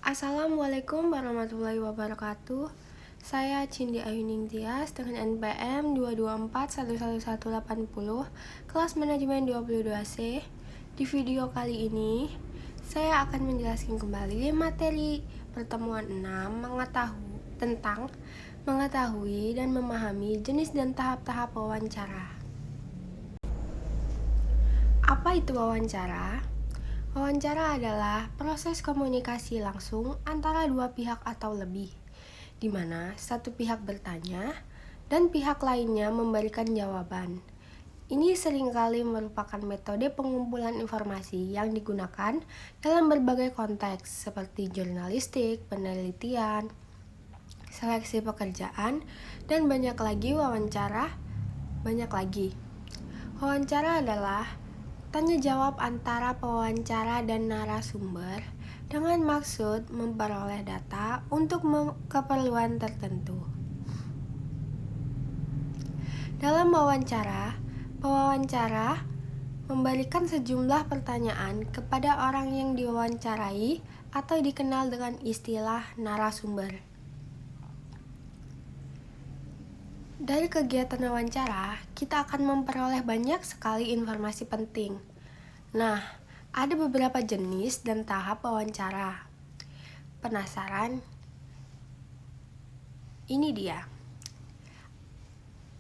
Assalamualaikum warahmatullahi wabarakatuh. Saya Cindy Ayuning Tias dengan NPM 224111180, kelas manajemen 22C. Di video kali ini, saya akan menjelaskan kembali materi pertemuan 6 tentang mengetahui dan memahami jenis dan tahap-tahap wawancara. Apa itu wawancara? Wawancara adalah proses komunikasi langsung antara dua pihak atau lebih, di mana satu pihak bertanya dan pihak lainnya memberikan jawaban. Ini seringkali merupakan metode pengumpulan informasi yang digunakan dalam berbagai konteks seperti jurnalistik, penelitian, seleksi pekerjaan, dan banyak lagi. Wawancara adalah tanya jawab antara pewawancara dan narasumber dengan maksud memperoleh data untuk keperluan tertentu. Dalam wawancara, pewawancara memberikan sejumlah pertanyaan kepada orang yang diwawancarai atau dikenal dengan istilah narasumber. Dari kegiatan wawancara, kita akan memperoleh banyak sekali informasi penting. Nah, ada beberapa jenis dan tahap wawancara. Penasaran? Ini dia.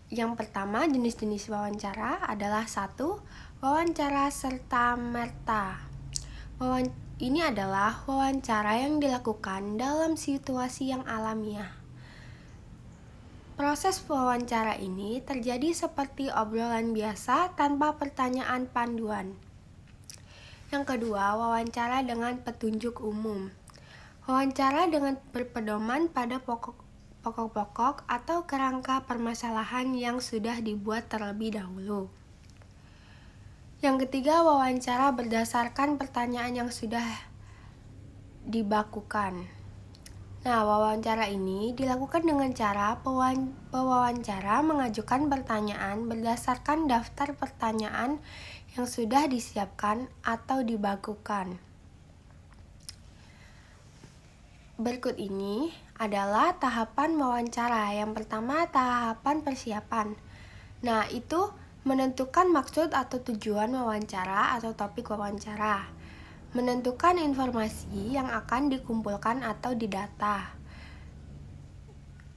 Yang pertama, jenis-jenis wawancara adalah 1. Wawancara serta-merta. Ini adalah wawancara yang dilakukan dalam situasi yang alamiah. Proses wawancara ini terjadi seperti obrolan biasa tanpa pertanyaan panduan. Yang kedua, wawancara dengan petunjuk umum. Wawancara dengan berpedoman pada pokok-pokok atau kerangka permasalahan yang sudah dibuat terlebih dahulu. Yang ketiga, wawancara berdasarkan pertanyaan yang sudah dibakukan. Nah, wawancara ini dilakukan dengan cara pewawancara mengajukan pertanyaan berdasarkan daftar pertanyaan yang sudah disiapkan atau dibakukan. Berikut ini adalah tahapan wawancara. Yang pertama, tahapan persiapan. Nah, itu menentukan maksud atau tujuan wawancara atau topik wawancara. Menentukan informasi yang akan dikumpulkan atau didata.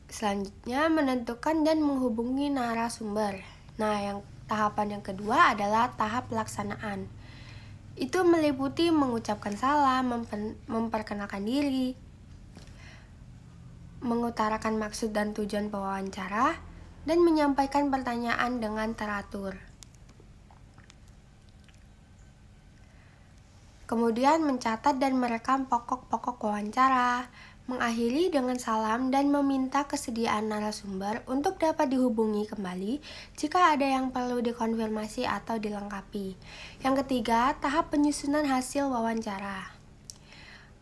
Selanjutnya, menentukan dan menghubungi narasumber. Nah, tahapan yang kedua adalah tahap pelaksanaan. Itu meliputi mengucapkan salam, memperkenalkan diri, mengutarakan maksud dan tujuan pewawancara, dan menyampaikan pertanyaan dengan teratur. Kemudian mencatat dan merekam pokok-pokok wawancara, mengakhiri dengan salam dan meminta kesediaan narasumber untuk dapat dihubungi kembali jika ada yang perlu dikonfirmasi atau dilengkapi. Yang ketiga, tahap penyusunan hasil wawancara.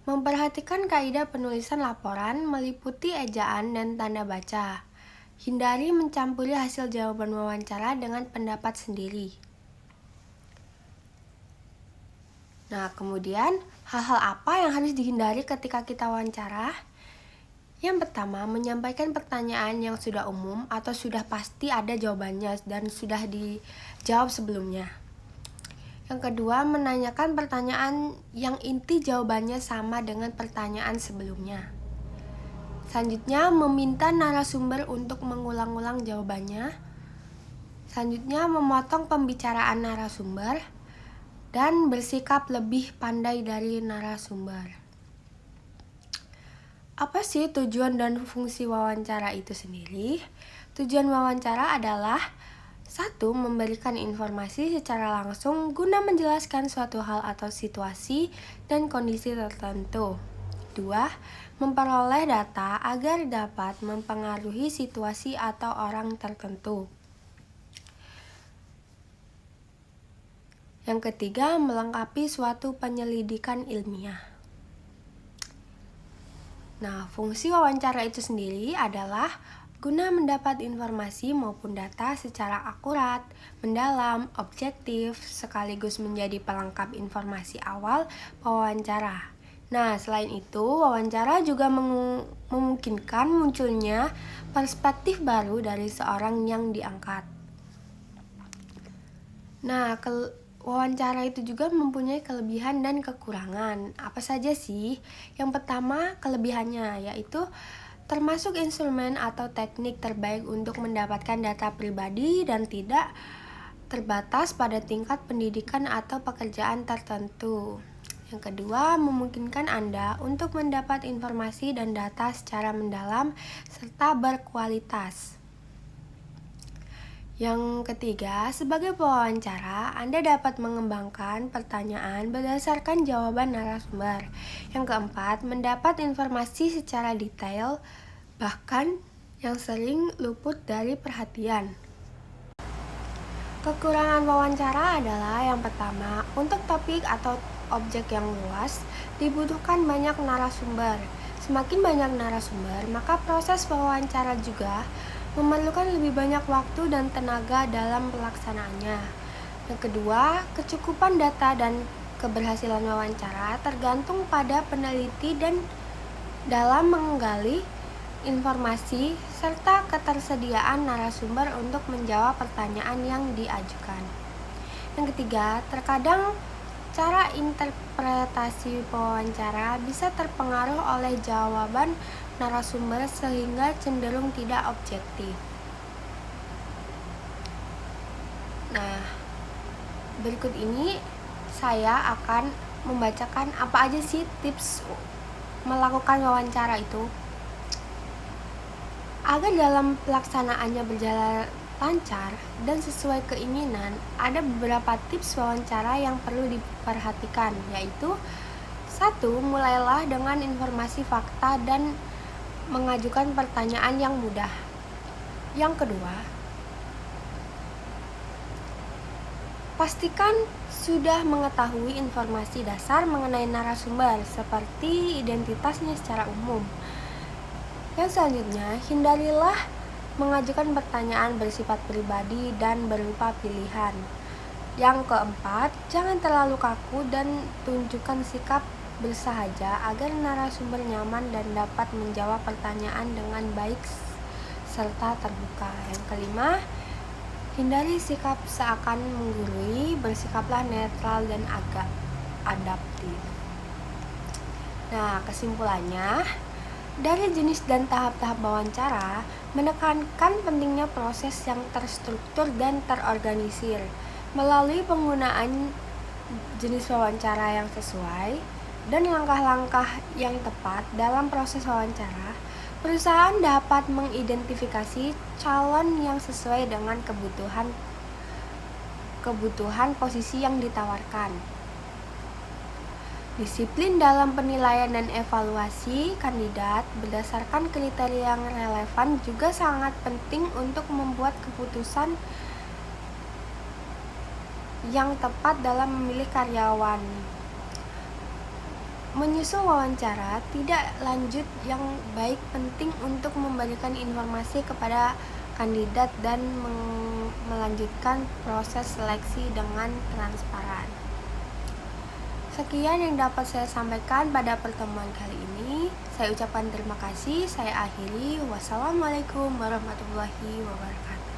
Memperhatikan kaidah penulisan laporan meliputi ejaan dan tanda baca. Hindari mencampuri hasil jawaban wawancara dengan pendapat sendiri. Nah, kemudian hal-hal apa yang harus dihindari ketika kita wawancara? Yang pertama, menyampaikan pertanyaan yang sudah umum atau sudah pasti ada jawabannya dan sudah dijawab sebelumnya. Yang kedua, menanyakan pertanyaan yang inti jawabannya sama dengan pertanyaan sebelumnya. Selanjutnya, meminta narasumber untuk mengulang-ulang jawabannya. Selanjutnya, memotong pembicaraan narasumber dan bersikap lebih pandai dari narasumber. Apa sih tujuan dan fungsi wawancara itu sendiri? Tujuan wawancara adalah 1. Memberikan informasi secara langsung guna menjelaskan suatu hal atau situasi dan kondisi tertentu. 2. Memperoleh data agar dapat mempengaruhi situasi atau orang tertentu. Yang ketiga, melengkapi suatu penyelidikan ilmiah. Nah, fungsi wawancara itu sendiri adalah guna mendapat informasi maupun data secara akurat, mendalam, objektif, sekaligus menjadi pelengkap informasi awal wawancara. Nah, selain itu, wawancara juga memungkinkan munculnya perspektif baru dari seorang yang diangkat. Nah, wawancara itu juga mempunyai kelebihan dan kekurangan. Apa saja sih? Yang pertama, kelebihannya yaitu termasuk instrumen atau teknik terbaik untuk mendapatkan data pribadi dan tidak terbatas pada tingkat pendidikan atau pekerjaan tertentu. Yang kedua, memungkinkan Anda untuk mendapat informasi dan data secara mendalam serta berkualitas. Yang ketiga, sebagai pewawancara, Anda dapat mengembangkan pertanyaan berdasarkan jawaban narasumber. Yang keempat, mendapat informasi secara detail, bahkan yang sering luput dari perhatian. Kekurangan wawancara adalah yang pertama, untuk topik atau objek yang luas, dibutuhkan banyak narasumber. Semakin banyak narasumber, maka proses wawancara juga memerlukan lebih banyak waktu dan tenaga dalam pelaksanaannya. Yang kedua, kecukupan data dan keberhasilan wawancara tergantung pada peneliti dan dalam menggali informasi serta ketersediaan narasumber untuk menjawab pertanyaan yang diajukan. Yang ketiga, terkadang cara interpretasi wawancara bisa terpengaruh oleh jawaban narasumber sehingga cenderung tidak objektif. Nah, berikut ini saya akan membacakan apa aja sih tips melakukan wawancara itu. Agar dalam pelaksanaannya berjalan lancar dan sesuai keinginan, ada beberapa tips wawancara yang perlu diperhatikan, yaitu 1. Mulailah dengan informasi fakta dan mengajukan pertanyaan yang mudah. Yang kedua, pastikan sudah mengetahui informasi dasar mengenai narasumber, seperti identitasnya secara umum. Yang selanjutnya, hindarilah mengajukan pertanyaan bersifat pribadi dan berupa pilihan. Yang keempat, jangan terlalu kaku dan tunjukkan sikap bersahaja agar narasumber nyaman dan dapat menjawab pertanyaan dengan baik serta terbuka. Yang kelima, hindari sikap seakan menggurui, bersikaplah netral dan agak adaptif. Nah, kesimpulannya, dari jenis dan tahap-tahap wawancara, menekankan pentingnya proses yang terstruktur dan terorganisir. Melalui penggunaan jenis wawancara yang sesuai dan langkah-langkah yang tepat dalam proses wawancara, perusahaan dapat mengidentifikasi calon yang sesuai dengan kebutuhan posisi yang ditawarkan. Disiplin dalam penilaian dan evaluasi kandidat berdasarkan kriteria yang relevan juga sangat penting untuk membuat keputusan yang tepat dalam memilih karyawan. Menyusul wawancara tidak lanjut yang baik penting untuk memberikan informasi kepada kandidat dan melanjutkan proses seleksi dengan transparan. Sekian yang dapat saya sampaikan pada pertemuan kali ini. Saya ucapkan terima kasih. Saya akhiri. Wassalamualaikum warahmatullahi wabarakatuh.